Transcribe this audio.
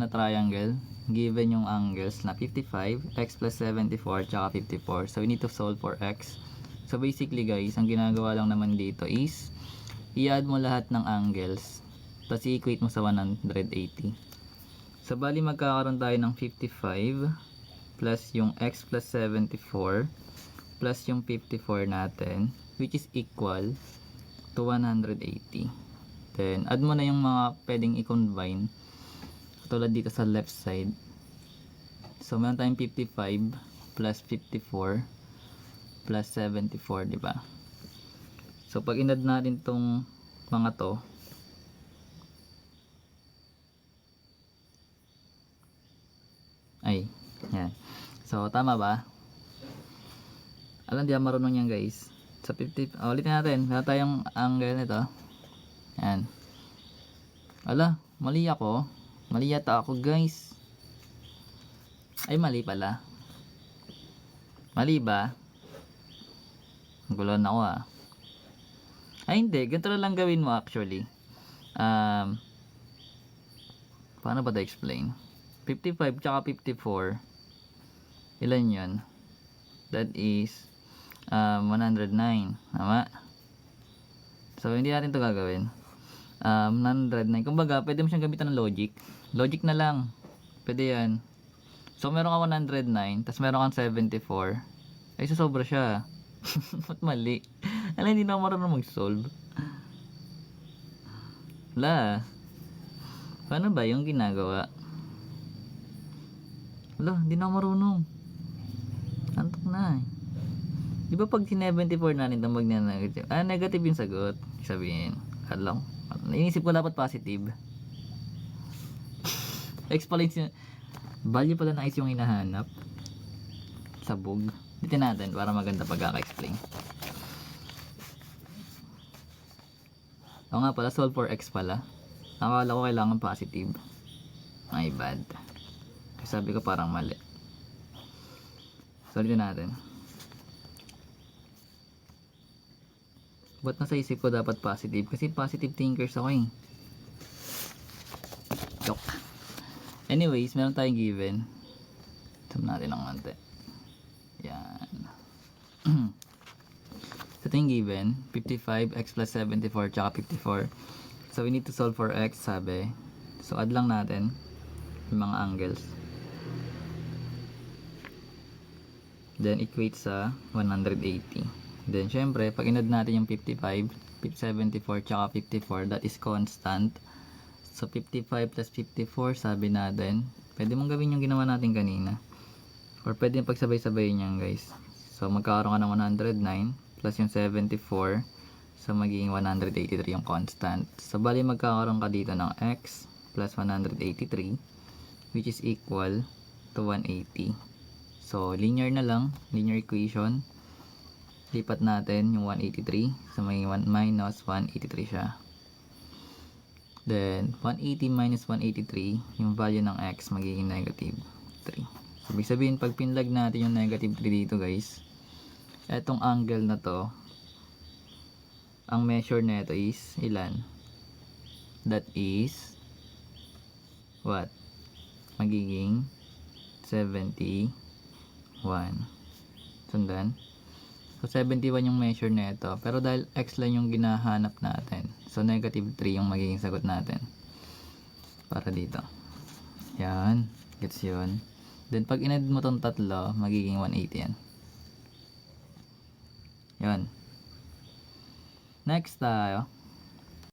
na triangle, given yung angles na 55, x plus 74, tsaka 54. So, we need to solve for x. So, basically guys, ang ginagawa lang naman dito is, i-add mo lahat ng angles, tapos i-equate mo sa 180. So, bali magkakaroon tayo ng 55, plus yung x plus 74, plus yung 54 natin, which is equal to 180. Then, add mo na yung mga pwedeng i-combine. Tulad dito sa left side. So, meron tayong 55 plus 54 plus 74, di ba? So, pag in-add natin tong mga to, ay, yan. So, tama ba? Alam, di ako marunong yan guys. Sa 50, ulitin natin. Meron tayong angle nito. Yan. Ala, mali ako. Mali yata ako guys. Ay, mali pala. Mali ba? Gulon ako ah. Ay hindi, ganito lang gawin mo actually. Paano ba explain? 55 tsaka 54. Ilan yun? That is 109. Tama? So, hindi natin ito gagawin. 109. Kumbaga, pwede mo siyang gamitan ng logic. Logic na lang. Pwede yan. So, meron ka 109, tapos meron kang 74. Ay, sobra siya. Ba't mali? Alam, hindi na ako marunong mag-solve. Wala. Paano ba yung ginagawa? Wala, hindi na ako marunong. Antok na eh. Di ba pag 74 natin itong mag-negative? Negative yung sagot. Sabihin, alam. Inisip ko dapat positive. Explain value pala na is yung hinahanap. Sabog. Dito natin para maganda pagkaka-explain. O nga pala, solve for x pala. Akala ko kailangan positive. My bad. Kasi sabi ko parang mali. So, dito natin. Ba't nasa isip ko dapat positive? Kasi positive thinkers ako eh. Joke. Anyways, meron tayong given. Ito natin ng konti. Yan. So, ito yung given. 55, x plus 74, tsaka 54. So, we need to solve for x, sabi. So, add lang natin yung mga angles. Then, equate sa 180. Then, syempre, pag in-add natin yung 55, 74, tsaka 54, that is constant. So, 55 plus 54, sabi natin, pwede mong gawin yung ginawa natin kanina. Or pwede yung pagsabay-sabayin yan, guys. So, magkakaroon ka ng 109 plus yung 74. So, magiging 183 yung constant. So, bali magkakaroon ka dito ng x plus 183, which is equal to 180. So, linear na lang. Linear equation. Lipat natin yung 183. So, may 1 minus 183 siya. Then, 180 minus 183, yung value ng x magiging negative 3. So, ibig sabihin, pag pinlag natin yung negative 3 dito guys, etong angle na to, ang measure nito is ilan? That is, what? Magiging 71. Sundan? So, 71 yung measure nito. Pero dahil x lang yung ginahanap natin, so, negative 3 yung magiging sagot natin. Para dito. Yan. Gets yun. Then, pag in-add mo tong tatlo, magiging 180 yan. Yan. Next tayo.